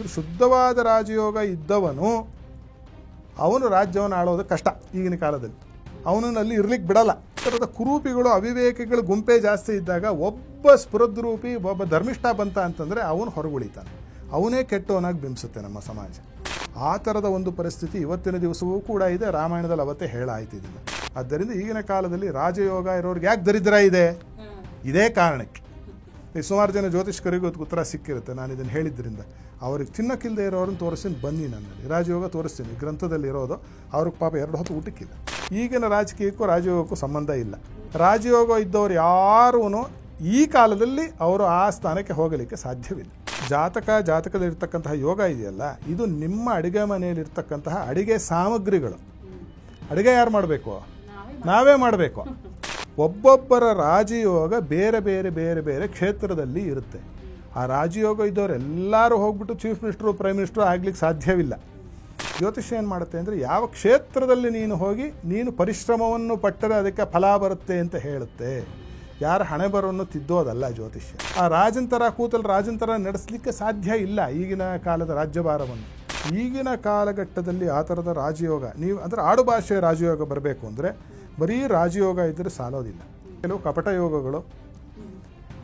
ಅಂದರೆ ಶುದ್ಧವಾದ ರಾಜಯೋಗ ಇದ್ದವನು ಅವನು ರಾಜ್ಯವನ್ನು ಆಳೋದು ಕಷ್ಟ ಈಗಿನ ಕಾಲದಲ್ಲಿ. ಅವನಲ್ಲಿ ಇರ್ಲಿಕ್ಕೆ ಬಿಡಲ್ಲ. ಥರದ ಕುರೂಪಿಗಳು ಅವಿವೇಕಿಗಳು ಗುಂಪೇ ಜಾಸ್ತಿ ಇದ್ದಾಗ ಒಬ್ಬ ಸ್ಫುರದ್ರೂಪಿ ಒಬ್ಬ ಧರ್ಮಿಷ್ಠ ಬಂತ ಅಂತಂದರೆ ಅವನು ಹೊರಗುಳಿತಾನೆ. ಅವನೇ ಕೆಟ್ಟವನಾಗಿ ಬಿಂಬಿಸುತ್ತೆ ನಮ್ಮ ಸಮಾಜ. ಆ ಥರದ ಒಂದು ಪರಿಸ್ಥಿತಿ ಇವತ್ತಿನ ದಿವಸವೂ ಕೂಡ ಇದೆ. ರಾಮಾಯಣದಲ್ಲಿ ಅವತ್ತೇ ಹೇಳಾಯ್ತಿದ್ದಿಲ್ಲ. ಆದ್ದರಿಂದ ಈಗಿನ ಕಾಲದಲ್ಲಿ ರಾಜಯೋಗ ಇರೋರಿಗೆ ಯಾಕೆ ದರಿದ್ರ ಇದೆ? ಇದೇ ಕಾರಣಕ್ಕೆ. ಸುಮಾರು ಜನ ಜ್ಯೋತಿಷ್ಕರಿಗೂ ಉತ್ತರ ಸಿಕ್ಕಿರುತ್ತೆ ನಾನು ಇದನ್ನು ಹೇಳಿದ್ರಿಂದ. ಅವ್ರಿಗೆ ತಿನ್ನಕ್ಕಿಲ್ಲದೆ ಇರೋರನ್ನು ತೋರಿಸ್ತೀನಿ ಬನ್ನಿ, ನನ್ನಲ್ಲಿ ರಾಜಯೋಗ ತೋರಿಸ್ತೀನಿ, ಗ್ರಂಥದಲ್ಲಿ ಇರೋದು. ಅವ್ರಿಗೆ ಪಾಪ 2 ಹೊತ್ತು ಊಟಕ್ಕಿಲ್ಲ. ಈಗಿನ ರಾಜಕೀಯಕ್ಕೂ ರಾಜಯೋಗಕ್ಕೂ ಸಂಬಂಧ ಇಲ್ಲ. ರಾಜಯೋಗ ಇದ್ದವರು ಯಾರೂ ಈ ಕಾಲದಲ್ಲಿ ಅವರು ಆ ಸ್ಥಾನಕ್ಕೆ ಹೋಗಲಿಕ್ಕೆ ಸಾಧ್ಯವಿಲ್ಲ. ಜಾತಕದಲ್ಲಿರ್ತಕ್ಕಂತಹ ಯೋಗ ಇದೆಯಲ್ಲ, ಇದು ನಿಮ್ಮ ಅಡುಗೆ ಮನೆಯಲ್ಲಿರ್ತಕ್ಕಂತಹ ಅಡುಗೆ ಸಾಮಗ್ರಿಗಳು. ಅಡುಗೆ ಯಾರು ಮಾಡಬೇಕು? ನಾವೇ ಮಾಡಬೇಕು. ಒಬ್ಬೊಬ್ಬರ ರಾಜಯೋಗ ಬೇರೆ ಬೇರೆ ಬೇರೆ ಬೇರೆ ಕ್ಷೇತ್ರದಲ್ಲಿ ಇರುತ್ತೆ. ಆ ರಾಜಯೋಗ ಇದ್ದವರು ಎಲ್ಲರೂ ಹೋಗ್ಬಿಟ್ಟು ಚೀಫ್ ಮಿನಿಸ್ಟ್ರು ಪ್ರೈಮ್ ಮಿನಿಸ್ಟ್ರು ಆಗ್ಲಿಕ್ಕೆ ಸಾಧ್ಯವಿಲ್ಲ. ಜ್ಯೋತಿಷ್ಯ ಏನು ಮಾಡುತ್ತೆ ಅಂದರೆ ಯಾವ ಕ್ಷೇತ್ರದಲ್ಲಿ ನೀನು ಹೋಗಿ ನೀನು ಪರಿಶ್ರಮವನ್ನು ಪಟ್ಟರೆ ಅದಕ್ಕೆ ಫಲ ಬರುತ್ತೆ ಅಂತ ಹೇಳುತ್ತೆ. ಯಾರ ಹಣೆ ಬರವನ್ನು ತಿದ್ದೋದಲ್ಲ ಜ್ಯೋತಿಷ್ಯ. ಆ ರಾಜಂತರ ಕೂತಲ್ಲಿ ರಾಜಂತರ ನಡೆಸಲಿಕ್ಕೆ ಸಾಧ್ಯ ಇಲ್ಲ ಈಗಿನ ಕಾಲದ ರಾಜ್ಯಭಾರವನ್ನು. ಈಗಿನ ಕಾಲಘಟ್ಟದಲ್ಲಿ ಆ ಥರದ ರಾಜಯೋಗ ನೀವು ಅಂದರೆ ಆಡುಭಾಷೆಯ ರಾಜಯೋಗ ಬರಬೇಕು ಅಂದರೆ ಬರೀ ರಾಜಯೋಗ ಇದ್ದರೆ ಸಾಲೋದಿಲ್ಲ. ಕೆಲವು ಕಪಟ ಯೋಗಗಳು,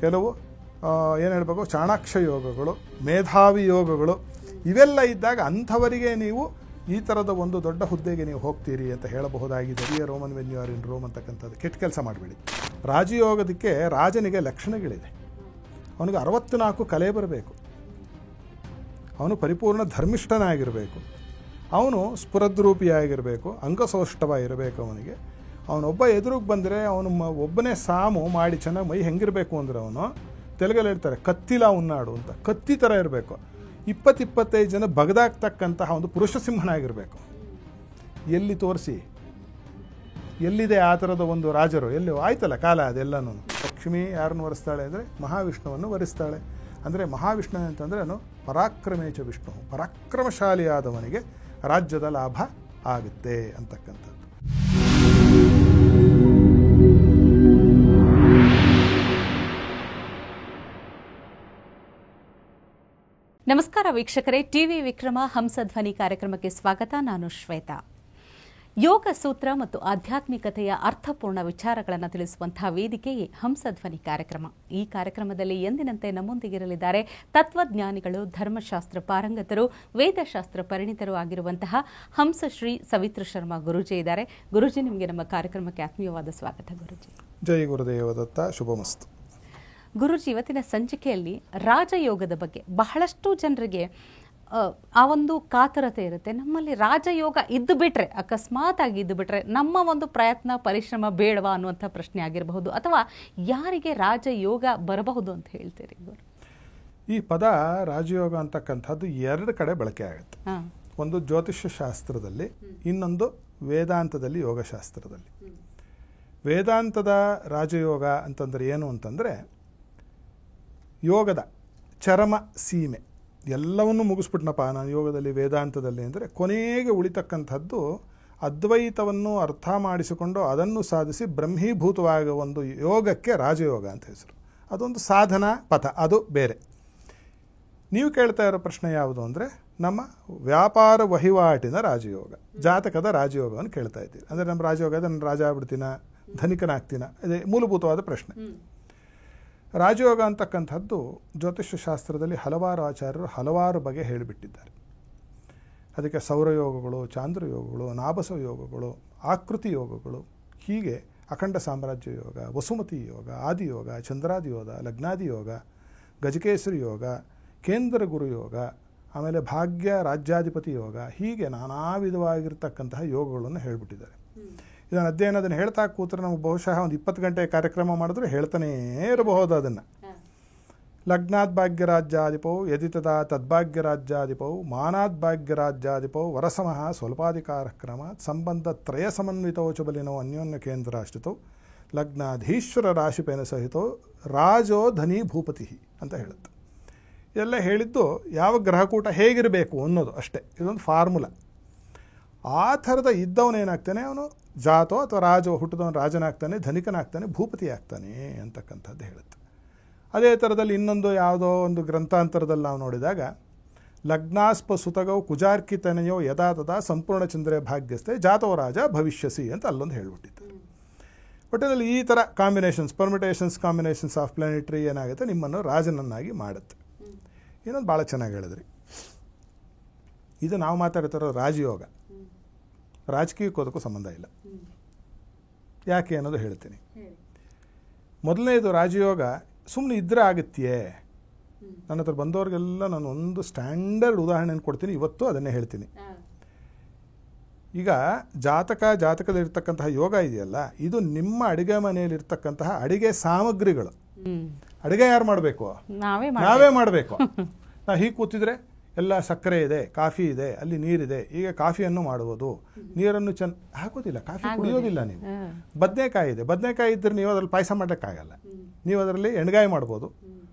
ಕೆಲವು ಏನು ಹೇಳಬೇಕು ಚಾಣಾಕ್ಷ ಯೋಗಗಳು, ಮೇಧಾವಿ ಯೋಗಗಳು, ಇವೆಲ್ಲ ಇದ್ದಾಗ ಅಂಥವರಿಗೆ ನೀವು ಈ ಥರದ ಒಂದು ದೊಡ್ಡ ಹುದ್ದೆಗೆ ನೀವು ಹೋಗ್ತೀರಿ ಅಂತ ಹೇಳಬಹುದಾಗಿದೆ. Roman when you are in Rome ಅಂತಕ್ಕಂಥದ್ದು ಕೆಟ್ಟ ಕೆಲಸ ಮಾಡಬೇಡಿ. ರಾಜಯೋಗದಕ್ಕೆ ರಾಜನಿಗೆ ಲಕ್ಷಣಗಳಿದೆ. ಅವನಿಗೆ 64 ಕಲೆ ಬರಬೇಕು. ಅವನು ಪರಿಪೂರ್ಣ ಧರ್ಮಿಷ್ಠನಾಗಿರಬೇಕು. ಅವನು ಸ್ಫುರದ್ರೂಪಿಯಾಗಿರಬೇಕು. ಅಂಗಸೌಷ್ಠವಾಗಿರಬೇಕು. ಅವನೊಬ್ಬ ಎದುರಿಗೆ ಬಂದರೆ ಅವನು ಒಬ್ಬನೇ ಸಾಮು ಮಾಡಿ ಚೆನ್ನಾಗಿ ಮೈ ಹೆಂಗಿರಬೇಕು ಅಂದರೆ ಅವನು ತೆಲುಗಲ್ಲಿ ಹೇಳ್ತಾರೆ ಕತ್ತಿಲ ಉನ್ನಾಡು ಅಂತ. ಕತ್ತಿ ಥರ ಇರಬೇಕು. 20-25 ಜನ ಬಗದಾಗ್ತಕ್ಕಂತಹ ಒಂದು ಪುರುಷ ಸಿಂಹನಾಗಿರಬೇಕು. ಎಲ್ಲಿ ತೋರಿಸಿ ಎಲ್ಲಿದೆ ಆ ಥರದ ಒಂದು ರಾಜರು? ಎಲ್ಲಿ ಆಯ್ತಲ್ಲ ಕಾಲ ಅದೆಲ್ಲನೂ. ಲಕ್ಷ್ಮಿ ಯಾರನ್ನು ವರಿಸ್ತಾಳೆ ಅಂದರೆ ಮಹಾವಿಷ್ಣುವನ್ನು ವರಿಸ್ತಾಳೆ. ಅಂದರೆ ಮಹಾವಿಷ್ಣು ಅಂತಂದರೆ ಅವನು ಪರಾಕ್ರಮೇಚ ವಿಷ್ಣು, ಪರಾಕ್ರಮಶಾಲಿಯಾದವನಿಗೆ ರಾಜ್ಯದ ಲಾಭ ಆಗುತ್ತೆ ಅಂತಕ್ಕಂಥದ್ದು. ನಮಸ್ಕಾರ ವೀಕ್ಷಕರೇ, ಟಿವಿ ವಿಕ್ರಮ ಹಂಸಧ್ವನಿ ಕಾರ್ಯಕ್ರಮಕ್ಕೆ ಸ್ವಾಗತ. ನಾನು ಶ್ವೇತಾ. ಯೋಗ ಸೂತ್ರ ಮತ್ತು ಆಧ್ಯಾತ್ಮಿಕತೆಯ ಅರ್ಥಪೂರ್ಣ ವಿಚಾರಗಳನ್ನು ತಿಳಿಸುವಂತಹ ವೇದಿಕೆಯೇ ಹಂಸಧ್ವನಿ ಕಾರ್ಯಕ್ರಮ. ಈ ಕಾರ್ಯಕ್ರಮದಲ್ಲಿ ಎಂದಿನಂತೆ ನಮ್ಮೊಂದಿಗಿರಲಿದ್ದಾರೆ ತತ್ವಜ್ಞಾನಿಗಳು, ಧರ್ಮಶಾಸ್ತ್ರ ಪಾರಂಗತರು, ವೇದಶಾಸ್ತ್ರ ಪರಿಣಿತರು ಆಗಿರುವಂತಹ ಹಂಸಶ್ರೀ ಸವಿತ್ರ ಶರ್ಮಾ ಗುರೂಜಿ ಇದ್ದಾರೆ. ಗುರೂಜಿ, ನಿಮಗೆ ನಮ್ಮ ಕಾರ್ಯಕ್ರಮಕ್ಕೆ ಆತ್ಮೀಯವಾದ ಸ್ವಾಗತ. ಗುರೂಜಿ ಜೈ ಗುರುದೇವದತ್ತ, ಶುಭಮಸ್ತು. ಗುರೂಜಿ, ಇವತ್ತಿನ ಸಂಚಿಕೆಯಲ್ಲಿ ರಾಜಯೋಗದ ಬಗ್ಗೆ ಬಹಳಷ್ಟು ಜನರಿಗೆ ಆ ಒಂದು ಕಾತರತೆ ಇರುತ್ತೆ. ನಮ್ಮಲ್ಲಿ ರಾಜಯೋಗ ಇದ್ದು ಬಿಟ್ರೆ, ಅಕಸ್ಮಾತ್ ಆಗಿ ಇದ್ದು ಬಿಟ್ರೆ ನಮ್ಮ ಒಂದು ಪ್ರಯತ್ನ ಪರಿಶ್ರಮ ಬೇಡವಾ ಅನ್ನುವಂಥ ಪ್ರಶ್ನೆ ಆಗಿರಬಹುದು, ಅಥವಾ ಯಾರಿಗೆ ರಾಜಯೋಗ ಬರಬಹುದು ಅಂತ ಹೇಳ್ತೀರಿ ಗುರು? ಈ ಪದ ರಾಜಯೋಗ ಅಂತಕ್ಕಂಥದ್ದು 2 ಕಡೆ ಬಳಕೆ ಆಗುತ್ತೆ. ಒಂದು ಜ್ಯೋತಿಷ್ಯ ಶಾಸ್ತ್ರದಲ್ಲಿ, ಇನ್ನೊಂದು ವೇದಾಂತದಲ್ಲಿ, ಯೋಗಶಾಸ್ತ್ರದಲ್ಲಿ. ವೇದಾಂತದ ರಾಜಯೋಗ ಅಂತಂದರೆ ಏನು ಅಂತಂದರೆ ಯೋಗದ ಚರಮ ಸೀಮೆ ಎಲ್ಲವನ್ನೂ ಮುಗಿಸ್ಬಿಟ್ನಪ್ಪ ನಾನು ಯೋಗದಲ್ಲಿ ವೇದಾಂತದಲ್ಲಿ ಅಂದರೆ ಕೊನೆಗೆ ಉಳಿತಕ್ಕಂಥದ್ದು ಅದ್ವೈತವನ್ನು ಅರ್ಥ ಮಾಡಿಸಿಕೊಂಡು ಅದನ್ನು ಸಾಧಿಸಿ ಬ್ರಹ್ಮೀಭೂತವಾಗುವ ಒಂದು ಯೋಗಕ್ಕೆ ರಾಜಯೋಗ ಅಂತ ಹೆಸರು. ಅದೊಂದು ಸಾಧನಾ ಪಥ, ಅದು ಬೇರೆ. ನೀವು ಕೇಳ್ತಾ ಇರೋ ಪ್ರಶ್ನೆ ಯಾವುದು ಅಂದರೆ ನಮ್ಮ ವ್ಯಾಪಾರ ವಹಿವಾಟಿನ ರಾಜಯೋಗ, ಜಾತಕದ ರಾಜಯೋಗವನ್ನು ಕೇಳ್ತಾ ಇದ್ದೀರಿ. ಅಂದರೆ ನಮ್ಮ ರಾಜಯೋಗ ನಾನು ರಾಜ ಆಗ್ಬಿಡ್ತೀನ, ಧನಿಕನಾಗ್ತೀನ, ಇದೇ ಮೂಲಭೂತವಾದ ಪ್ರಶ್ನೆ. ರಾಜಯೋಗ ಅಂತಕ್ಕಂಥದ್ದು ಜ್ಯೋತಿಷ್ಯ ಶಾಸ್ತ್ರದಲ್ಲಿ ಹಲವಾರು ಆಚಾರ್ಯರು ಹಲವಾರು ಬಗೆ ಹೇಳಿಬಿಟ್ಟಿದ್ದಾರೆ. ಅದಕ್ಕೆ ಸೌರಯೋಗಗಳು, ಚಾಂದ್ರಯೋಗಗಳು, ನಾಭಸ ಯೋಗಗಳು, ಆಕೃತಿ ಯೋಗಗಳು, ಹೀಗೆ ಅಖಂಡ ಸಾಮ್ರಾಜ್ಯ ಯೋಗ, ವಸುಮತಿ ಯೋಗ, ಆದಿಯೋಗ, ಚಂದ್ರಾದಿ ಯೋಗ, ಲಗ್ನಾದಿ ಯೋಗ, ಗಜಕೇಸರಿ ಯೋಗ, ಕೇಂದ್ರ ಗುರು ಯೋಗ, ಆಮೇಲೆ ಭಾಗ್ಯ ರಾಜ್ಯಾಧಿಪತಿ ಯೋಗ, ಹೀಗೆ ನಾನಾ ವಿಧವಾಗಿರ್ತಕ್ಕಂತಹ ಯೋಗಗಳನ್ನು ಹೇಳಿಬಿಟ್ಟಿದ್ದಾರೆ. ಇದನ್ನು ಅದನ್ನು ಹೇಳ್ತಾ ಕೂತ್ರೆ ನಮಗೆ ಬಹುಶಃ ಒಂದು 20 ಗಂಟೆ ಕಾರ್ಯಕ್ರಮ ಮಾಡಿದ್ರೆ ಹೇಳ್ತಾನೇ ಇರಬಹುದು. ಅದನ್ನು ಲಗ್ನಾದ್ ಭಾಗ್ಯರಾಜ್ಯಾಧಿಪೌ ಯದಿತದಾ ತದ್ಭಾಗ್ಯರಾಜ್ಯಾಧಿಪೌ ಮಾನಾದ್ ಭಾಗ್ಯರಾಜ್ಯಾಧಿಪೌ ವರಸಮಃ ಸ್ವಲ್ಪಾಧಿಕಾರ ಕ್ರಮಾತ್ ಸಂಬಂಧ ತ್ರಯ ಸಮನ್ವಿತೌಚ ಬಲಿನೋ ಅನ್ಯೋನ್ಯ ಕೇಂದ್ರಾಶ್ರಿತೌ ಲಗ್ನಾಧೀಶ್ವರ ರಾಶಿಪೇನ ಸಹಿತೋ ರಾಜೋ ಧನಿ ಭೂಪತಿ ಅಂತ ಹೇಳುತ್ತೆ. ಎಲ್ಲ ಹೇಳಿದ್ದು ಯಾವ ಗ್ರಹಕೂಟ ಹೇಗಿರಬೇಕು ಅನ್ನೋದು ಅಷ್ಟೇ. ಇದೊಂದು ಫಾರ್ಮುಲಾ. ಆ ಥರದ ಇದ್ದವನೇನಾಗ್ತಾನೆ, ಅವನು ಜಾತೋ ಅಥವಾ ರಾಜೋ ಹುಟ್ಟಿದವನು ರಾಜನಾಗ್ತಾನೆ, ಧನಿಕನಾಗ್ತಾನೆ, ಭೂಪತಿ ಆಗ್ತಾನೆ ಅಂತಕ್ಕಂಥದ್ದು ಹೇಳುತ್ತೆ. ಅದೇ ಥರದಲ್ಲಿ ಇನ್ನೊಂದು ಯಾವುದೋ ಒಂದು ಗ್ರಂಥಾಂತರದಲ್ಲಿ ನಾವು ನೋಡಿದಾಗ ಲಗ್ನಾಸ್ಪ ಸುತಗವು ಕುಜಾರ್ಕಿತನೆಯೋ ಯದಾ ತದಾ ಸಂಪೂರ್ಣ ಚಂದ್ರೇ ಭಾಗ್ಯಸ್ಥೆ ಜಾತೋ ರಾಜ ಭವಿಷ್ಯಸಿ ಅಂತ ಅಲ್ಲೊಂದು ಹೇಳ್ಬಿಟ್ಟಿತ್ತು. ಒಟ್ಟಿನಲ್ಲಿ ಈ ಥರ ಕಾಂಬಿನೇಷನ್ಸ್, ಪರ್ಮಿಟೇಷನ್ಸ್, ಕಾಂಬಿನೇಷನ್ಸ್ ಆಫ್ ಪ್ಲಾನೆಟರಿ ಏನಾಗುತ್ತೆ ನಿಮ್ಮನ್ನು ರಾಜನನ್ನಾಗಿ ಮಾಡುತ್ತೆ. ಇನ್ನೊಂದು ಭಾಳ ಚೆನ್ನಾಗಿ ಹೇಳಿದ್ರಿ. ಇದು ನಾವು ಮಾತಾಡ್ತಿರೋ ರಾಜಯೋಗ, ರಾಜಕೀಯಕ್ಕೋದಕ್ಕೂ ಸಂಬಂಧ ಇಲ್ಲ. ಯಾಕೆ ಅನ್ನೋದು ಹೇಳ್ತೀನಿ. ಮೊದಲನೇದು ರಾಜಯೋಗ ಸುಮ್ಮನೆ ಇದ್ರೆ ಆಗುತ್ತೆಯೇ? ನನ್ನ ಹತ್ರ ಬಂದವ್ರಿಗೆಲ್ಲ ನಾನು ಒಂದು ಸ್ಟ್ಯಾಂಡರ್ಡ್ ಉದಾಹರಣೆಯನ್ನು ಕೊಡ್ತೀನಿ, ಇವತ್ತು ಅದನ್ನೇ ಹೇಳ್ತೀನಿ. ಈಗ ಜಾತಕದಲ್ಲಿರ್ತಕ್ಕಂತಹ ಯೋಗ ಇದೆಯಲ್ಲ, ಇದು ನಿಮ್ಮ ಅಡುಗೆ ಮನೆಯಲ್ಲಿರ್ತಕ್ಕಂತಹ ಅಡುಗೆ ಸಾಮಗ್ರಿಗಳು. ಅಡುಗೆ ಯಾರು ಮಾಡಬೇಕು? ನಾವೇ ಮಾಡಬೇಕು. ನಾವು ಹೀಗೆ ಕೂತಿದ್ರೆ ಎಲ್ಲ ಸಕ್ಕರೆ ಇದೆ, ಕಾಫಿ ಇದೆ, ಅಲ್ಲಿ ನೀರಿದೆ. ಈಗ ಕಾಫಿಯನ್ನು ಮಾಡುವುದು, ನೀರನ್ನು ಹಾಕೋದಿಲ್ಲ, ಕಾಫಿ ಕುಡಿಯೋದಿಲ್ಲ. ನೀವು ಬದನೆಕಾಯಿ ಇದೆ, ಬದನೆಕಾಯಿ ಇದ್ದರೆ ನೀವು ಅದರಲ್ಲಿ ಪಾಯಸ ಮಾಡಲಿಕ್ಕಾಗಲ್ಲ. ನೀವು ಅದರಲ್ಲಿ ಎಣ್ಗಾಯಿ ಮಾಡ್ಬೋದು,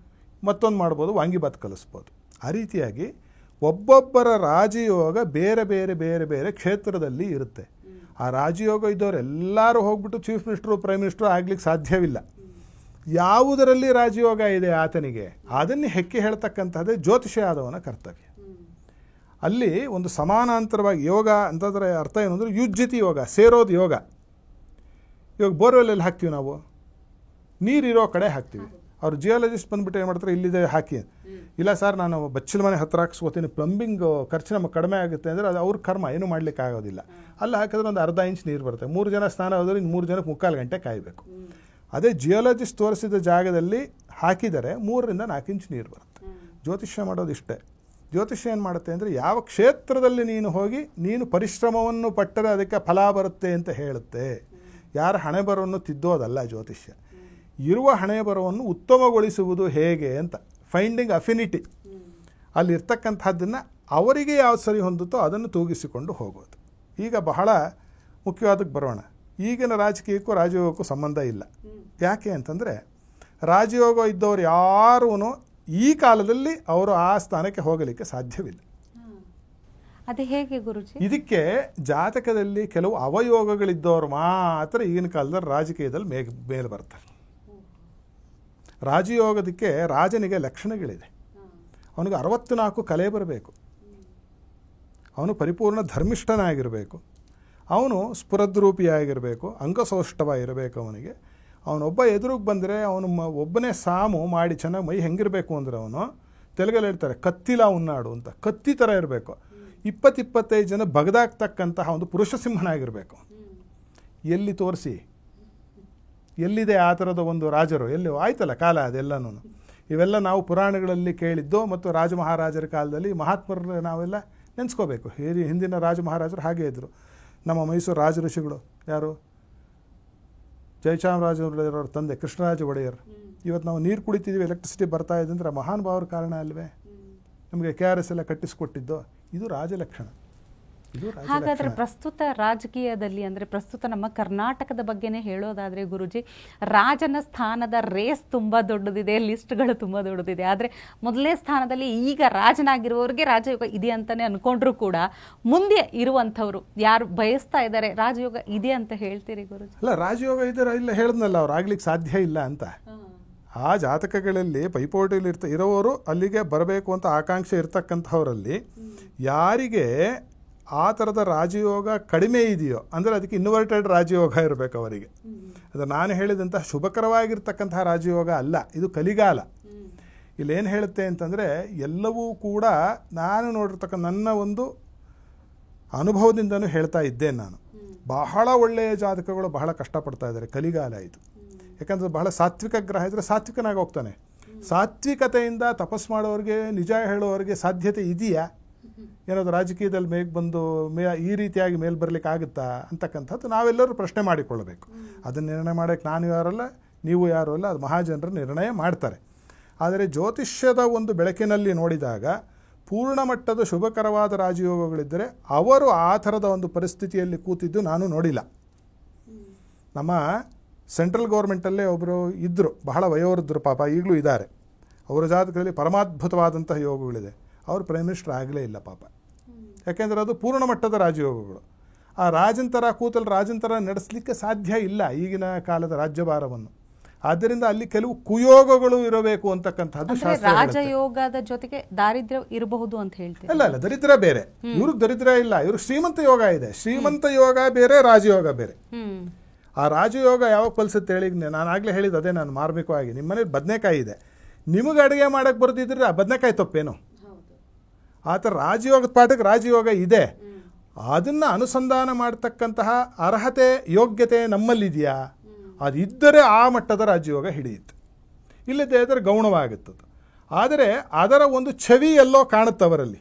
ಮತ್ತೊಂದು ಮಾಡ್ಬೋದು, ವಾಂಗಿಭಾತ್ ಕಲಿಸ್ಬೋದು. ಆ ರೀತಿಯಾಗಿ ಒಬ್ಬೊಬ್ಬರ ರಾಜಯೋಗ ಬೇರೆ ಬೇರೆ ಬೇರೆ ಬೇರೆ ಕ್ಷೇತ್ರದಲ್ಲಿ ಇರುತ್ತೆ. ಆ ರಾಜಯೋಗ ಇದ್ದವರು ಎಲ್ಲರೂ ಹೋಗ್ಬಿಟ್ಟು ಚೀಫ್ ಮಿನಿಸ್ಟ್ರು, ಪ್ರೈಮ್ ಮಿನಿಸ್ಟ್ರು ಆಗ್ಲಿಕ್ಕೆ ಸಾಧ್ಯವಿಲ್ಲ. ಯಾವುದರಲ್ಲಿ ರಾಜಯೋಗ ಇದೆ ಆತನಿಗೆ ಅದನ್ನೇ ಹೆಕ್ಕಿ ಹೇಳ್ತಕ್ಕಂಥದ್ದೇ ಜ್ಯೋತಿಷ್ಯ ಆದವನ ಕರ್ತವ್ಯ. ಅಲ್ಲಿ ಒಂದು ಸಮಾನಾಂತರವಾಗಿ ಯೋಗ ಅಂತಂದರೆ ಅರ್ಥ ಏನು ಅಂದರೆ ಯುಜ್ಯತಿ ಯೋಗ, ಸೇರೋದು ಯೋಗ. ಇವಾಗ ಬೋರ್ವೆಲ್ಲಲ್ಲಿ ಹಾಕ್ತೀವಿ ನಾವು, ನೀರಿರೋ ಕಡೆ ಹಾಕ್ತೀವಿ. ಅವ್ರು ಜಿಯಾಲಜಿಸ್ಟ್ ಬಂದುಬಿಟ್ಟು ಏನು ಮಾಡ್ತಾರೆ, ಇಲ್ಲಿದೆ ಹಾಕಿ. ಇಲ್ಲ ಸರ್, ನಾನು ಬಚ್ಚಲ ಮನೆ ಹತ್ತಿರ ಹಾಕ್ಸ್ಕೋತೀನಿ, ಪ್ಲಂಬಿಂಗ್ ಖರ್ಚು ನಮಗೆ ಕಡಿಮೆ ಆಗುತ್ತೆ ಅಂದರೆ ಅದು ಅವ್ರ ಕರ್ಮ, ಏನೂ ಮಾಡಲಿಕ್ಕೆ ಆಗೋದಿಲ್ಲ. ಅಲ್ಲಿ ಹಾಕಿದ್ರೆ ಒಂದು ಅರ್ಧ ಇಂಚ್ ನೀರು ಬರುತ್ತೆ. 3 ಜನ ಸ್ನಾನ ಹೋದ್ರೆ ಇನ್ನು 3 ಜನಕ್ಕೆ 3/4 ಗಂಟೆ ಕಾಯಬೇಕು. ಅದೇ ಜಿಯಾಲಜಿಸ್ಟ್ ತೋರಿಸಿದ ಜಾಗದಲ್ಲಿ ಹಾಕಿದರೆ 3ರಿಂದ 4 ಇಂಚ್ ನೀರು ಬರುತ್ತೆ. ಜ್ಯೋತಿಷ್ಯ ಮಾಡೋದು ಇಷ್ಟೇ. ಜ್ಯೋತಿಷ್ಯ ಏನು ಮಾಡುತ್ತೆ ಅಂದರೆ ಯಾವ ಕ್ಷೇತ್ರದಲ್ಲಿ ನೀನು ಹೋಗಿ ನೀನು ಪರಿಶ್ರಮವನ್ನು ಪಟ್ಟರೆ ಅದಕ್ಕೆ ಫಲ ಬರುತ್ತೆ ಅಂತ ಹೇಳುತ್ತೆ. ಯಾರ ಹಣೆ ಬರವನ್ನು ತಿದ್ದೋದಲ್ಲ ಜ್ಯೋತಿಷ್ಯ. ಇರುವ ಹಣೆ ಬರವನ್ನು ಉತ್ತಮಗೊಳಿಸುವುದು ಹೇಗೆ ಅಂತ, ಫೈಂಡಿಂಗ್ ಅಫಿನಿಟಿ. ಅಲ್ಲಿರ್ತಕ್ಕಂಥದ್ದನ್ನು ಅವರಿಗೆ ಯಾವ್ದು ಸರಿ ಹೊಂದುತ್ತೋ ಅದನ್ನು ತೂಗಿಸಿಕೊಂಡು ಹೋಗೋದು. ಈಗ ಬಹಳ ಮುಖ್ಯವಾದಕ್ಕೆ ಬರೋಣ. ಈಗಿನ ರಾಜಕೀಯಕ್ಕೂ ರಾಜಯೋಗಕ್ಕೂ ಸಂಬಂಧ ಇಲ್ಲ. ಯಾಕೆ ಅಂತಂದರೆ ರಾಜಯೋಗ ಇದ್ದವರು ಯಾರೂ ಈ ಕಾಲದಲ್ಲಿ ಅವರು ಆ ಸ್ಥಾನಕ್ಕೆ ಹೋಗಲಿಕ್ಕೆ ಸಾಧ್ಯವಿಲ್ಲ. ಅದು ಹೇಗೆ ಗುರುಜಿ? ಇದಕ್ಕೆ ಜಾತಕದಲ್ಲಿ ಕೆಲವು ಅವಯೋಗಗಳಿದ್ದವರು ಮಾತ್ರ ಈಗಿನ ಕಾಲದಲ್ಲಿ ರಾಜಕೀಯದಲ್ಲಿ ಮೇಲೆ ಬರ್ತಾರೆ. ರಾಜಯೋಗದಕ್ಕೆ ರಾಜನಿಗೆ ಲಕ್ಷಣಗಳಿದೆ. ಅವನಿಗೆ 64 ಕಲೆ ಬರಬೇಕು. ಅವನು ಪರಿಪೂರ್ಣ ಧರ್ಮಿಷ್ಠನಾಗಿರಬೇಕು. ಅವನು ಸ್ಫುರದ್ರೂಪಿಯಾಗಿರಬೇಕು, ಅಂಗಸೌಷ್ಠವಾಗಿರಬೇಕು. ಅವನೊಬ್ಬ ಎದುರಿಗೆ ಬಂದರೆ ಅವನು ಒಬ್ಬನೇ ಸಾಮು ಮಾಡಿ ಚೆನ್ನಾಗಿ ಮೈ ಹೆಂಗಿರಬೇಕು ಅಂದರೆ ಅವನು ತೆಲುಗಲ್ಲಿ ಹೇಳ್ತಾರೆ ಕತ್ತಿಲ ಉನ್ನಾಡು ಅಂತ, ಕತ್ತಿ ಥರ ಇರಬೇಕು. 20-25 ಜನ ಬಗದಾಗ್ತಕ್ಕಂತಹ ಒಂದು ಪುರುಷ ಸಿಂಹನಾಗಿರಬೇಕು. ಎಲ್ಲಿ ತೋರಿಸಿ, ಎಲ್ಲಿದೆ ಆ ಥರದ ಒಂದು ರಾಜರು? ಎಲ್ಲಿ ಆಯ್ತಲ್ಲ ಕಾಲ ಅದೆಲ್ಲನೂ. ಇವೆಲ್ಲ ನಾವು ಪುರಾಣಗಳಲ್ಲಿ ಕೇಳಿದ್ದು ಮತ್ತು ರಾಜ ಮಹಾರಾಜರ ಕಾಲದಲ್ಲಿ ಮಹಾತ್ಮರು ನಾವೆಲ್ಲ ನೆನೆಸ್ಕೋಬೇಕು. ಹಿಂದಿನ ರಾಜ ಮಹಾರಾಜರು ಹಾಗೇ ಇದ್ದರು. ನಮ್ಮ ಮೈಸೂರು ರಾಜ ಋಷಿಗಳು ಯಾರು? ಜಯಚಾಮರಾಜರ ತಂದೆ ಕೃಷ್ಣರಾಜ ಒಡೆಯರ್. ಇವತ್ತು ನಾವು ನೀರು ಕುಡಿತಿದ್ದೀವಿ, ಎಲೆಕ್ಟ್ರಿಸಿಟಿ ಬರ್ತಾ ಇದೆ ಅಂದರೆ ಮಹಾನುಭಾವರ ಕಾರಣ ಅಲ್ವೇ? ನಮಗೆ KRS ಎಲ್ಲ ಕಟ್ಟಿಸ್ಕೊಟ್ಟಿದ್ದು ಇದು ರಾಜಲಕ್ಷಣ. ಹಾಗಾದರೆ ಪ್ರಸ್ತುತ ರಾಜಕೀಯದಲ್ಲಿ ಅಂದರೆ ಪ್ರಸ್ತುತ ನಮ್ಮ ಕರ್ನಾಟಕದ ಬಗ್ಗೆನೇ ಹೇಳೋದಾದರೆ ಗುರುಜಿ, ರಾಜನ ಸ್ಥಾನದ ರೇಸ್ ತುಂಬ ದೊಡ್ಡದಿದೆ, ಲಿಸ್ಟ್ಗಳು ತುಂಬ ದೊಡ್ಡದಿದೆ. ಆದರೆ ಮೊದಲನೇ ಸ್ಥಾನದಲ್ಲಿ ಈಗ ರಾಜನಾಗಿರುವವರಿಗೆ ರಾಜಯೋಗ ಇದೆ ಅಂತಲೇ ಅಂದ್ಕೊಂಡ್ರು ಕೂಡ ಮುಂದೆ ಇರುವಂಥವ್ರು ಯಾರು ಬಯಸ್ತಾ ಇದ್ದಾರೆ ರಾಜಯೋಗ ಇದೆ ಅಂತ ಹೇಳ್ತೀರಿ ಗುರುಜಿ? ಅಲ್ಲ, ರಾಜಯೋಗ ಇದ್ದಾರೆ ಇಲ್ಲ ಹೇಳಿದ್ನಲ್ಲ, ಅವ್ರು ಆಗ್ಲಿಕ್ಕೆ ಸಾಧ್ಯ ಇಲ್ಲ ಅಂತ. ಆ ಜಾತಕಗಳಲ್ಲಿ ಪೈಪೋಟಿಯಲ್ಲಿ ಇರೋರು ಅಲ್ಲಿಗೆ ಬರಬೇಕು ಅಂತ ಆಕಾಂಕ್ಷೆ ಇರ್ತಕ್ಕಂಥವರಲ್ಲಿ ಯಾರಿಗೆ ಆ ಥರದ ರಾಜಯೋಗ ಕಡಿಮೆ ಇದೆಯೋ ಅಂದರೆ ಅದಕ್ಕೆ ಇನ್ವರ್ಟೆಡ್ ರಾಜಯೋಗ ಇರಬೇಕು ಅವರಿಗೆ. ಅದು ನಾನು ಹೇಳಿದಂತಹ ಶುಭಕರವಾಗಿರ್ತಕ್ಕಂತಹ ರಾಜಯೋಗ ಅಲ್ಲ, ಇದು ಕಲಿಗಾಲ. ಇಲ್ಲೇನು ಹೇಳುತ್ತೆ ಅಂತಂದರೆ ಎಲ್ಲವೂ ಕೂಡ ನಾನು ನೋಡಿರ್ತಕ್ಕಂಥ ನನ್ನ ಒಂದು ಅನುಭವದಿಂದನೂ ಹೇಳ್ತಾ ಇದ್ದೇನೆ ನಾನು. ಬಹಳ ಒಳ್ಳೆಯ ಜಾತಕಗಳು ಬಹಳ ಕಷ್ಟಪಡ್ತಾ ಇದ್ದಾರೆ. ಕಲಿಗಾಲ ಇದು. ಯಾಕಂದರೆ ಬಹಳ ಸಾತ್ವಿಕ ಗ್ರಹ ಇದ್ದರೆ ಸಾತ್ವಿಕನಾಗಿ ಹೋಗ್ತಾನೆ. ಸಾತ್ವಿಕತೆಯಿಂದ ತಪಸ್ ಮಾಡೋರಿಗೆ, ನಿಜ ಹೇಳೋರಿಗೆ ಸಾಧ್ಯತೆ ಇದೆಯಾ? ಏನಾದರೂ ರಾಜಕೀಯದಲ್ಲಿ ಬಂದು ಈ ರೀತಿಯಾಗಿ ಮೇಲೆ ಬರಲಿಕ್ಕೆ ಆಗುತ್ತಾ ಅಂತಕ್ಕಂಥದ್ದು ನಾವೆಲ್ಲರೂ ಪ್ರಶ್ನೆ ಮಾಡಿಕೊಳ್ಳಬೇಕು. ಅದನ್ನು ನಿರ್ಣಯ ಮಾಡೋಕ್ಕೆ ನಾನು ಯಾರಲ್ಲ, ನೀವು ಯಾರು ಅಲ್ಲ, ಅದು ಮಹಾಜನರು ನಿರ್ಣಯ ಮಾಡ್ತಾರೆ. ಆದರೆ ಜ್ಯೋತಿಷ್ಯದ ಒಂದು ಬೆಳಕಿನಲ್ಲಿ ನೋಡಿದಾಗ ಪೂರ್ಣ ಮಟ್ಟದ ಶುಭಕರವಾದ ರಾಜಯೋಗಗಳಿದ್ದರೆ ಅವರು ಆ ಥರದ ಒಂದು ಪರಿಸ್ಥಿತಿಯಲ್ಲಿ ಕೂತಿದ್ದು ನಾನು ನೋಡಿಲ್ಲ. ನಮ್ಮ ಸೆಂಟ್ರಲ್ ಗೌರ್ಮೆಂಟಲ್ಲೇ ಒಬ್ಬರು ಇದ್ದರು, ಬಹಳ ವಯೋವೃದ್ಧರು, ಪಾಪ ಈಗಲೂ ಇದ್ದಾರೆ. ಅವರ ಜಾತಕದಲ್ಲಿ ಪರಮಾದ್ಭುತವಾದಂತಹ ಯೋಗಗಳಿದೆ. ಅವರು ಪ್ರೈಮ್ ಮಿನಿಸ್ಟರ್ ಆಗಲೇ ಇಲ್ಲ ಪಾಪ. ಯಾಕೆಂದರೆ ಅದು ಪೂರ್ಣ ಮಟ್ಟದ ರಾಜಯೋಗಗಳು. ಆ ರಾಜಂತರ ಕೂತಲ್ಲಿ ರಾಜಂತರ ನಡೆಸಲಿಕ್ಕೆ ಸಾಧ್ಯ ಇಲ್ಲ ಈಗಿನ ಕಾಲದ ರಾಜ್ಯಭಾರವನ್ನು. ಆದ್ದರಿಂದ ಅಲ್ಲಿ ಕೆಲವು ಕುಯೋಗಗಳು ಇರಬೇಕು ಅಂತಕ್ಕಂಥದ್ದು ಶಾಸ್ತ್ರ ಹೇಳುತ್ತೆ. ರಾಜಯೋಗದ ಜೊತೆಗೆ ದಾರಿದ್ರ್ಯ ಇರಬಹುದು ಅಂತ ಹೇಳ್ತೀವಿ. ಅಲ್ಲ ದರಿದ್ರ ಬೇರೆ, ಇವ್ರು ದರಿದ್ರ ಇಲ್ಲ, ಇವ್ರು ಶ್ರೀಮಂತ ಯೋಗ ಇದೆ. ಶ್ರೀಮಂತ ಯೋಗ ಬೇರೆ, ರಾಜಯೋಗ ಬೇರೆ. ಆ ರಾಜಯೋಗ ಯಾವಾಗ ಫಲಿಸುತ್ತೆ ಹೇಳಿ, ನಾನು ಆಗಲೇ ಹೇಳಿದ್ದು ಅದೇ, ನಾನು ಮಾರ್ಮಿಕವಾಗಿ ನಿಮ್ಮ ಮನೇಲಿ ಬದನೆಕಾಯಿ ಇದೆ, ನಿಮಗೆ ಅಡುಗೆ ಮಾಡೋಕ್ಕೆ ಬರ್ದಿದ್ರೆ ಆ ಬದನೆಕಾಯಿ ತಪ್ಪೇನು? ಆ ಥರ ರಾಜಯೋಗದ ಪಾಠಕ್ಕೆ ರಾಜಯೋಗ ಇದೆ. ಅದನ್ನು ಅನುಸಂಧಾನ ಮಾಡ್ತಕ್ಕಂತಹ ಅರ್ಹತೆ ಯೋಗ್ಯತೆ ನಮ್ಮಲ್ಲಿದೆಯಾ? ಅದಿದ್ದರೆ ಆ ಮಟ್ಟದ ರಾಜಯೋಗ ಹಿಡಿಯುತ್ತೆ, ಇಲ್ಲದೇ ಇದ್ದರೆ ಗೌಣವಾಗುತ್ತದೆ. ಆದರೆ ಅದರ ಒಂದು ಛವಿ ಎಲ್ಲೋ ಕಾಣುತ್ತೆ ಅವರಲ್ಲಿ,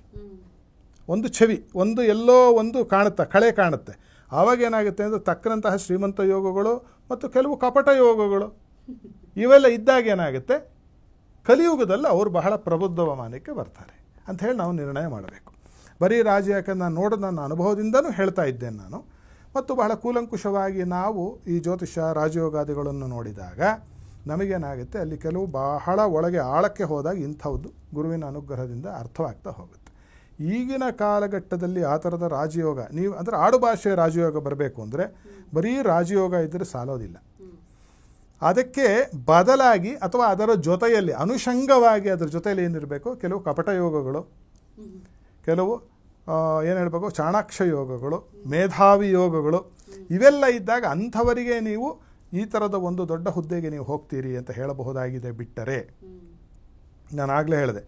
ಒಂದು ಛವಿ ಒಂದು ಎಲ್ಲೋ ಒಂದು ಕಾಣುತ್ತೆ, ಕಳೆ ಕಾಣುತ್ತೆ. ಆವಾಗ ಏನಾಗುತ್ತೆ ಅಂದರೆ ತಕ್ಕಂತಹ ಶ್ರೀಮಂತ ಯೋಗಗಳು ಮತ್ತು ಕೆಲವು ಕಪಟ ಯೋಗಗಳು ಇವೆಲ್ಲ ಇದ್ದಾಗ ಏನಾಗುತ್ತೆ, ಕಲಿಯುಗದಲ್ಲಿ ಅವರು ಬಹಳ ಪ್ರಬುದ್ಧಮಾನಕ್ಕೆ ಬರ್ತಾರೆ ಅಂತ ಹೇಳಿ ನಾವು ನಿರ್ಣಯ ಮಾಡಬೇಕು. ಬರೀ ರಾಜ, ಯಾಕಂದ್ರೆ ನಾನು ನೋಡೋದು ನನ್ನ ಅನುಭವದಿಂದನೂ ಹೇಳ್ತಾ ಇದ್ದೇನೆ ನಾನು. ಮತ್ತು ಬಹಳ ಕೂಲಂಕುಷವಾಗಿ ನಾವು ಈ ಜ್ಯೋತಿಷ್ಯ ರಾಜಯೋಗಾದಿಗಳನ್ನು ನೋಡಿದಾಗ ನಮಗೇನಾಗುತ್ತೆ, ಅಲ್ಲಿ ಕೆಲವು ಬಹಳ ಒಳಗೆ ಆಳಕ್ಕೆ ಹೋದಾಗ ಇಂಥದ್ದು ಗುರುವಿನ ಅನುಗ್ರಹದಿಂದ ಅರ್ಥವಾಗ್ತಾ ಹೋಗುತ್ತೆ. ಈಗಿನ ಕಾಲಘಟ್ಟದಲ್ಲಿ ಆ ಥರದ ರಾಜಯೋಗ, ನೀವು ಅಂದರೆ ಆಡುಭಾಷೆಯ ರಾಜಯೋಗ ಬರಬೇಕು ಅಂದರೆ ಬರೀ ರಾಜಯೋಗ ಇದ್ದರೆ ಸಾಲೋದಿಲ್ಲ. ಅದಕ್ಕೆ ಬದಲಾಗಿ ಅಥವಾ ಅದರ ಜೊತೆಯಲ್ಲಿ ಅನುಷಂಗವಾಗಿ ಅದರ ಜೊತೆಯಲ್ಲಿ ಏನಿರಬೇಕು, ಕೆಲವು ಕಪಟ ಯೋಗಗಳು, ಕೆಲವು ಏನು ಹೇಳಬೇಕು ಚಾಣಾಕ್ಷ ಯೋಗಗಳು, ಮೇಧಾವಿ ಯೋಗಗಳು, ಇವೆಲ್ಲ ಇದ್ದಾಗ ಅಂಥವರಿಗೆ ನೀವು ಈ ಥರದ ಒಂದು ದೊಡ್ಡ ಹುದ್ದೆಗೆ ನೀವು ಹೋಗ್ತೀರಿ ಅಂತ ಹೇಳಬಹುದಾಗಿದೆ. ಬಿಟ್ಟರೆ ನಾನು ಆಗಲೇ ಹೇಳಿದೆ,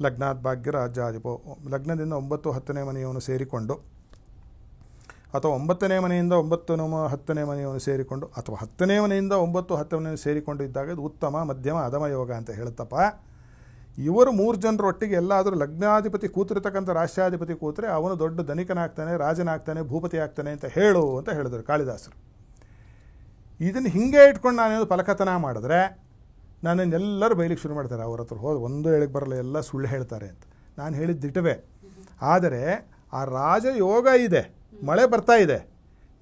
ಲಗ್ನಾತ್ ಭಾಗ್ಯ ರಾಜ್ಯಾಧಿಪೋ, ಲಗ್ನದಿಂದ 9, 10ನೇ ಮನೆಯವನು ಸೇರಿಕೊಂಡು, ಅಥವಾ 9ನೇ ಮನೆಯಿಂದ 9, 10ನೇ ಮನೆಯವನು ಸೇರಿಕೊಂಡು, ಅಥವಾ 10ನೇ ಮನೆಯಿಂದ 9, 10ನೇ ಮನೆಯನ್ನು ಸೇರಿಕೊಂಡು ಇದ್ದಾಗ ಇದು ಉತ್ತಮ ಮಧ್ಯಮ ಅಧಮ ಯೋಗ ಅಂತ ಹೇಳುತ್ತಪ್ಪ. ಇವರು 3 ಜನರ ಒಟ್ಟಿಗೆ ಎಲ್ಲಾದರೂ ಲಗ್ನಾಧಿಪತಿ ಕೂತಿರ್ತಕ್ಕಂಥ ರಾಷ್ಟ್ರಾಧಿಪತಿ ಕೂತ್ರೆ ಅವನು ದೊಡ್ಡ ಧನಿಕನಾಗ್ತಾನೆ, ರಾಜನಾಗ್ತಾನೆ, ಭೂಪತಿ ಆಗ್ತಾನೆ ಅಂತ ಹೇಳಿದರು ಕಾಳಿದಾಸರು. ಇದನ್ನು ಹಿಂಗೆ ಇಟ್ಕೊಂಡು ನಾನೇನು ಫಲಕಥನ ಮಾಡಿದ್ರೆ ನನ್ನನ್ನೆಲ್ಲರೂ ಬೈಲಿಕ್ಕೆ ಶುರು ಮಾಡ್ತಾರೆ. ಅವ್ರ ಹತ್ರ ಹೋದ ಒಂದು ಹೇಳಿಕ್ಕೆ ಬರಲ್ಲ, ಎಲ್ಲ ಸುಳ್ಳು ಹೇಳ್ತಾರೆ ಅಂತ. ನಾನು ಹೇಳಿದ್ದಿಟ್ಟವೆ. ಆದರೆ ಆ ರಾಜಯೋಗ ಇದೆ, ಮಳೆ ಬರ್ತಾ ಇದೆ,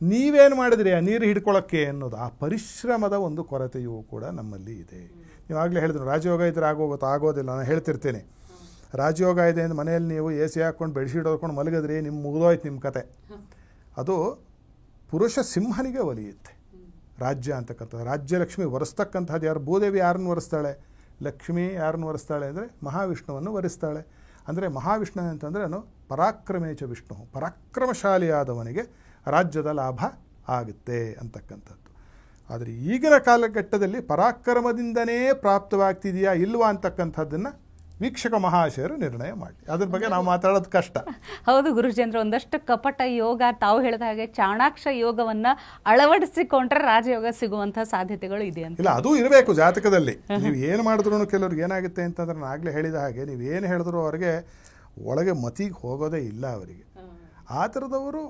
ನೀವೇನು ಮಾಡಿದ್ರಿ ಆ ನೀರು ಹಿಡ್ಕೊಳ್ಳೋಕ್ಕೆ ಅನ್ನೋದು, ಆ ಪರಿಶ್ರಮದ ಒಂದು ಕೊರತೆಯೂ ಕೂಡ ನಮ್ಮಲ್ಲಿ ಇದೆ. ನೀವು ಆಗಲೇ ಹೇಳಿದ್ರು ರಾಜಯೋಗ ಇದ್ರೆ ಆಗೋದಿಲ್ಲ. ನಾನು ಹೇಳ್ತಿರ್ತೀನಿ, ರಾಜಯೋಗ ಇದೆ ಅಂತ ಮನೆಯಲ್ಲಿ ನೀವು ಎ ಸಿ ಹಾಕ್ಕೊಂಡು ಬೆಡ್ಶೀಟ್ ಹೊಡ್ಕೊಂಡು ಮಲಗಿದ್ರಿ, ಮುಗಿದೋಯ್ತು ನಿಮ್ಮ ಕತೆ. ಅದು ಪುರುಷ ಸಿಂಹನಿಗೆ ಒಲಿಯುತ್ತೆ ರಾಜ್ಯ ಅಂತಕ್ಕಂಥದ್ದು. ರಾಜ್ಯಲಕ್ಷ್ಮಿ ವರಿಸ್ತಕ್ಕಂಥದ್ದು ಯಾರು? ಭೂದೇವಿ ಯಾರನ್ನು ವರಿಸ್ತಾಳೆ? ಲಕ್ಷ್ಮಿ ಯಾರನ್ನು ವರಿಸ್ತಾಳೆ ಅಂದರೆ ಮಹಾವಿಷ್ಣುವನ್ನು ವರಿಸ್ತಾಳೆ. ಅಂದರೆ ಮಹಾವಿಷ್ಣು ಅಂತಂದರೆ ಪರಾಕ್ರಮೇಚ ವಿಷ್ಣು, ಪರಾಕ್ರಮಶಾಲಿಯಾದವನಿಗೆ ರಾಜ್ಯದ ಲಾಭ ಆಗುತ್ತೆ ಅಂತಕ್ಕಂಥದ್ದು. ಆದರೆ ಈಗಿನ ಕಾಲಘಟ್ಟದಲ್ಲಿ ಪರಾಕ್ರಮದಿಂದನೇ ಪ್ರಾಪ್ತವಾಗ್ತಿದೆಯಾ ಇಲ್ವಾ ಅಂತಕ್ಕಂಥದ್ದನ್ನು ವೀಕ್ಷಕ ಮಹಾಶಯರು ನಿರ್ಣಯ ಮಾಡಿ. ಅದ್ರ ಬಗ್ಗೆ ನಾವು ಮಾತಾಡೋದು ಕಷ್ಟ. ಹೌದು ಗುರುಜೇಂದ್ರ, ಒಂದಷ್ಟು ಕಪಟ ಯೋಗ ತಾವು ಹೇಳಿದ ಹಾಗೆ ಚಾಣಾಕ್ಷ ಯೋಗವನ್ನ ಅಳವಡಿಸಿಕೊಂಡ್ರೆ ರಾಜಯೋಗ ಸಿಗುವಂತಹ ಸಾಧ್ಯತೆಗಳು ಇದೆ ಅಂತ. ಇಲ್ಲ, ಅದು ಇರಬೇಕು ಜಾತಕದಲ್ಲಿ. ನೀವು ಏನು ಮಾಡಿದ್ರು ಕೆಲವ್ರಿಗೆ ಏನಾಗುತ್ತೆ ಅಂತಂದ್ರೆ, ನಾನು ಆಗಲೇ ಹೇಳಿದ ಹಾಗೆ ನೀವೇನು ಹೇಳಿದ್ರು ಅವರಿಗೆ ಒಳಗೆ ಮತಿಗೆ ಹೋಗೋದೇ ಇಲ್ಲ ಅವರಿಗೆ. ಆ ಥರದವರು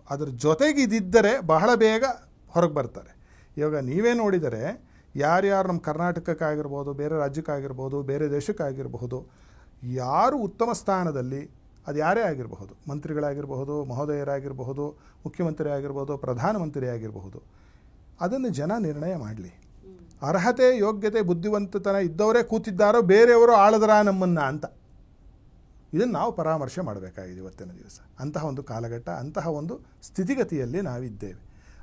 ಅದ್ರ ಜೊತೆಗೆ ಇದಿದ್ದರೆ ಬಹಳ ಬೇಗ ಹೊರಗೆ ಬರ್ತಾರೆ. ಇವಾಗ ನೀವೇ ನೋಡಿದರೆ ಯಾರ್ಯಾರು ನಮ್ಮ ಕರ್ನಾಟಕಕ್ಕಾಗಿರ್ಬೋದು, ಬೇರೆ ರಾಜ್ಯಕ್ಕಾಗಿರ್ಬೋದು, ಬೇರೆ ದೇಶಕ್ಕಾಗಿರಬಹುದು, ಯಾರು ಉತ್ತಮ ಸ್ಥಾನದಲ್ಲಿ, ಅದು ಯಾರೇ ಆಗಿರಬಹುದು, ಮಂತ್ರಿಗಳಾಗಿರಬಹುದು, ಮಹೋದಯರಾಗಿರಬಹುದು, ಮುಖ್ಯಮಂತ್ರಿ ಆಗಿರ್ಬೋದು, ಪ್ರಧಾನಮಂತ್ರಿ ಆಗಿರಬಹುದು, ಅದನ್ನು ಜನ ನಿರ್ಣಯ ಮಾಡಲಿ. ಅರ್ಹತೆ ಯೋಗ್ಯತೆ ಬುದ್ಧಿವಂತತನ ಇದ್ದವರೇ ಕೂತಿದ್ದಾರೋ ಬೇರೆಯವರು ಆಳದರ ನಮ್ಮನ್ನು ಅಂತ, ಇದನ್ನು ನಾವು ಪರಾಮರ್ಶೆ ಮಾಡಬೇಕಾಗಿದೆ ಇವತ್ತಿನ ದಿವಸ. ಅಂತಹ ಒಂದು ಕಾಲಘಟ್ಟ, ಅಂತಹ ಒಂದು ಸ್ಥಿತಿಗತಿಯಲ್ಲಿ ನಾವಿದ್ದೇವೆ.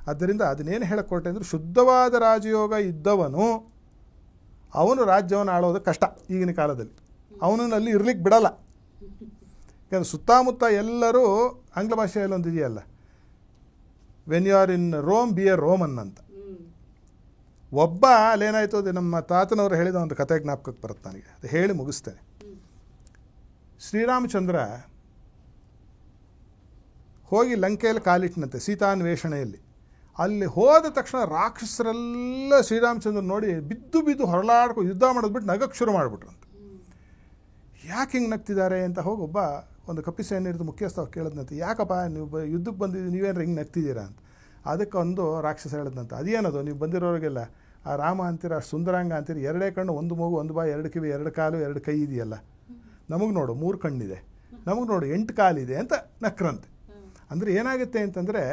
ಆದ್ದರಿಂದ ಅದನ್ನೇನು ಹೇಳಕೊಟ್ಟೆ ಅಂದರೆ, ಶುದ್ಧವಾದ ರಾಜಯೋಗ ಇದ್ದವನು ಅವನು ರಾಜ್ಯವನ್ನು ಆಳೋದು ಕಷ್ಟ ಈಗಿನ ಕಾಲದಲ್ಲಿ. ಅವನಲ್ಲಿ ಇರ್ಲಿಕ್ಕೆ ಬಿಡಲ್ಲ. ಯಾಕಂದರೆ ಸುತ್ತಮುತ್ತ ಎಲ್ಲರೂ ಆಂಗ್ಲ ಭಾಷೆಯಲ್ಲಿ ಒಂದು ಇದೆಯಲ್ಲ, when you are in Rome be a Roman ಅಂತ. ಒಬ್ಬ ಅಲ್ಲೇನಾಯಿತು, ಅದು ನಮ್ಮ ತಾತನವರು ಹೇಳಿದ ಒಂದು ಕಥೆ ಜ್ಞಾಪಕಕ್ಕೆ ಬರುತ್ತೆ ನನಗೆ, ಅದು ಹೇಳಿ ಮುಗಿಸ್ತೇನೆ. ಶ್ರೀರಾಮಚಂದ್ರ ಹೋಗಿ ಲಂಕೆಯಲ್ಲಿ ಕಾಲಿಟ್ಟಿನಂತೆ ಸೀತಾನ್ವೇಷಣೆಯಲ್ಲಿ. ಅಲ್ಲಿ ಹೋದ ತಕ್ಷಣ ರಾಕ್ಷಸರೆಲ್ಲ ಶ್ರೀರಾಮಚಂದ್ರ ನೋಡಿ ಬಿದ್ದು ಹೊರಳಾಡ್ಕೊಂಡು ಯುದ್ಧ ಮಾಡೋದು ನಗಕ್ಕೆ ಶುರು ಮಾಡಿಬಿಟ್ರಂತೆ. ಯಾಕೆ ಹಿಂಗೆ ನಗ್ತಿದ್ದಾರೆ ಅಂತ ಹೋಗಿ ಒಂದು ಕಪಿಸೇನೆಯರ್ದು ಮುಖ್ಯಸ್ಥ ಕೇಳಿದ್ನಂತೆ, ಯಾಕಪ್ಪ ನೀವು ಯುದ್ಧಕ್ಕೆ ಬಂದಿದ್ದು ನೀವೇನು ಹಿಂಗೆ ನಗ್ತಿದ್ದೀರಾ ಅಂತ. ಅದಕ್ಕೆ ಒಂದು ರಾಕ್ಷಸ ಹೇಳಿದ್ನಂತೆ, ಅದೇನದು ನೀವು ಬಂದಿರೋರಿಗೆಲ್ಲ ಆ ರಾಮ ಅಂತೀರ, ಸುಂದರಾಂಗ ಅಂತೀರಿ, 2 ಕಣ್ಣು, 1 ಮೂಗು, 1 ಬಾಯಿ, 2 ಕಿವಿ, 2 ಕಾಲು, 2 ಕೈ ಇದೆಯಲ್ಲ, ನಮಗೆ ನೋಡು 3 ಕಣ್ಣಿದೆ, ನಮಗೆ ನೋಡು 8 ಕಾಲಿದೆ ಅಂತ ನಕ್ರಂತೆ. ಅಂದರೆ ಏನಾಗುತ್ತೆ ಅಂತಂದರೆ,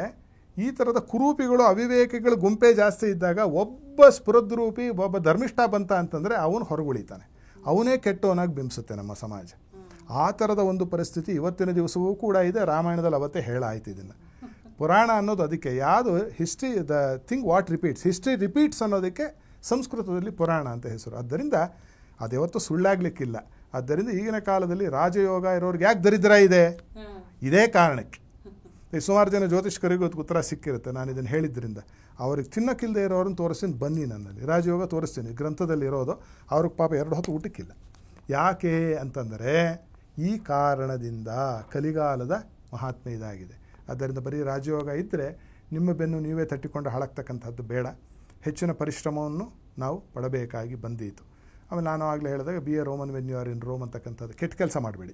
ಈ ಥರದ ಕುರೂಪಿಗಳು ಅವಿವೇಕಿಗಳು ಗುಂಪೇ ಜಾಸ್ತಿ ಇದ್ದಾಗ ಒಬ್ಬ ಸ್ಫುರದ್ರೂಪಿ ಒಬ್ಬ ಧರ್ಮಿಷ್ಠ ಬಂತ ಅಂತಂದರೆ ಅವನು ಹೊರಗುಳಿತಾನೆ, ಅವನೇ ಕೆಟ್ಟವನಾಗಿ ಬಿಂಬಿಸುತ್ತೆ ನಮ್ಮ ಸಮಾಜ. ಆ ಥರದ ಒಂದು ಪರಿಸ್ಥಿತಿ ಇವತ್ತಿನ ದಿವಸವೂ ಕೂಡ ಇದೆ. ರಾಮಾಯಣದಲ್ಲಿ ಅವತ್ತೇ ಹೇಳಾಯ್ತು ಇದನ್ನು. ಪುರಾಣ ಅನ್ನೋದು ಅದಕ್ಕೆ ಯಾವುದು history, the thing what repeats, history repeats ಅನ್ನೋದಕ್ಕೆ ಸಂಸ್ಕೃತದಲ್ಲಿ ಪುರಾಣ ಅಂತ ಹೆಸರು. ಆದ್ದರಿಂದ ಅದ್ಯಾವತ್ತೂ ಸುಳ್ಳಾಗಲಿಕ್ಕಿಲ್ಲ. ಆದ್ದರಿಂದ ಈಗಿನ ಕಾಲದಲ್ಲಿ ರಾಜಯೋಗ ಇರೋರಿಗೆ ಯಾಕೆ ದರಿದ್ರ ಇದೆ? ಇದೇ ಕಾರಣಕ್ಕೆ. ಸುಮಾರು ಜನ ಜ್ಯೋತಿಷ್ಕರಿಗೂ ಉತ್ತರ ಸಿಕ್ಕಿರುತ್ತೆ ನಾನು ಇದನ್ನು ಹೇಳಿದ್ರಿಂದ. ಅವ್ರಿಗೆ ತಿನ್ನಕ್ಕಿಲ್ಲದೆ ಇರೋರನ್ನು ತೋರಿಸ್ತೀನಿ, ಬನ್ನಿ ನನ್ನಲ್ಲಿ ರಾಜಯೋಗ ತೋರಿಸ್ತೀನಿ, ಗ್ರಂಥದಲ್ಲಿ ಇರೋದು. ಅವ್ರಿಗೆ ಪಾಪ 2 ಹೊತ್ತು ಊಟಕ್ಕಿಲ್ಲ. ಯಾಕೆ ಅಂತಂದರೆ ಈ ಕಾರಣದಿಂದ ಕಲಿಗಾಲದ ಮಹಾತ್ಮೆ ಇದಾಗಿದೆ. ಆದ್ದರಿಂದ ಬರೀ ರಾಜಯೋಗ ಇದ್ದರೆ ನಿಮ್ಮ ಬೆನ್ನು ನೀವೇ ತಟ್ಟಿಕೊಂಡು ಹಾಳಾಗ್ತಕ್ಕಂಥದ್ದು ಬೇಡ. ಹೆಚ್ಚಿನ ಪರಿಶ್ರಮವನ್ನು ನಾವು ಪಡಬೇಕಾಗಿ ಬಂದೀತು. ಆಮೇಲೆ ನಾನು ಆಗಲೇ ಹೇಳಿದಾಗ be a Roman when you are in Rome ಅಂತಕ್ಕಂಥದ್ದು. ಕೆಟ್ಟ ಕೆಲಸ ಮಾಡಬೇಡಿ,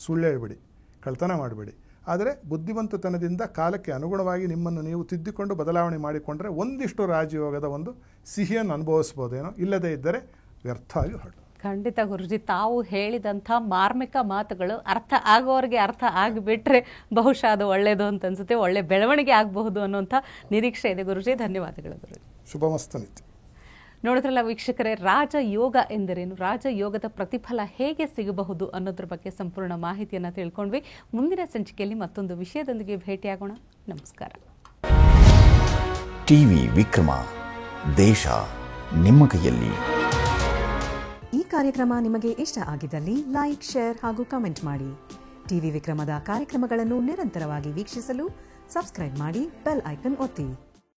ಸುಳ್ಳು ಹೇಳ್ಬೇಡಿ, ಕಳ್ತನ ಮಾಡಬೇಡಿ. ಆದರೆ ಬುದ್ಧಿವಂತತನದಿಂದ ಕಾಲಕ್ಕೆ ಅನುಗುಣವಾಗಿ ನಿಮ್ಮನ್ನು ನೀವು ತಿದ್ದಿಕೊಂಡು ಬದಲಾವಣೆ ಮಾಡಿಕೊಂಡ್ರೆ ಒಂದಿಷ್ಟು ರಾಜಯೋಗದ ಒಂದು ಸಿಹಿಯನ್ನು ಅನುಭವಿಸ್ಬೋದೇನೋ. ಇಲ್ಲದೇ ಇದ್ದರೆ ವ್ಯರ್ಥ ಆಗಿ ಹೊರಟು. ಖಂಡಿತ ಗುರುಜಿ, ತಾವು ಹೇಳಿದಂಥ ಮಾರ್ಮಿಕ ಮಾತುಗಳು ಅರ್ಥ ಆಗೋರಿಗೆ ಅರ್ಥ ಆಗಿಬಿಟ್ರೆ ಬಹುಶಃ ಅದು ಒಳ್ಳೆಯದು ಅಂತ ಅನ್ಸುತ್ತೆ. ಒಳ್ಳೆ ಬೆಳವಣಿಗೆ ಆಗಬಹುದು ಅನ್ನೋಂಥ ನಿರೀಕ್ಷೆ ಇದೆ ಗುರುಜಿ. ಧನ್ಯವಾದಗಳು ಗುರುಜಿ. ಶುಭಮಸ್ತು ನಿತ್ಯ. ನೋಡಿದ್ರಲ್ಲ ವೀಕ್ಷಕರೇ, ರಾಜಯೋಗ ಎಂದರೇನು, ರಾಜಯೋಗದ ಪ್ರತಿಫಲ ಹೇಗೆ ಸಿಗಬಹುದು ಅನ್ನೋದ್ರ ಬಗ್ಗೆ ಸಂಪೂರ್ಣ ಮಾಹಿತಿಯನ್ನು ತಿಳ್ಕೊಂಡ್ವಿ. ಮುಂದಿನ ಸಂಚಿಕೆಯಲ್ಲಿ ಮತ್ತೊಂದು ವಿಷಯದೊಂದಿಗೆ ಭೇಟಿಯಾಗೋಣ. ನಮಸ್ಕಾರ. ಟಿವಿ ವಿಕ್ರಮ, ದೇಶ ನಿಮ್ಮ ಕೈಯಲ್ಲಿ. ಈ ಕಾರ್ಯಕ್ರಮ ನಿಮಗೆ ಇಷ್ಟ ಆಗಿದ್ದಲ್ಲಿ ಲೈಕ್, ಶೇರ್ ಹಾಗೂ ಕಮೆಂಟ್ ಮಾಡಿ. ಟಿವಿ ವಿಕ್ರಮದ ಕಾರ್ಯಕ್ರಮಗಳನ್ನು ನಿರಂತರವಾಗಿ ವೀಕ್ಷಿಸಲು ಸಬ್ಸ್ಕ್ರೈಬ್ ಮಾಡಿ, ಬೆಲ್ ಐಕನ್ ಒತ್ತಿ.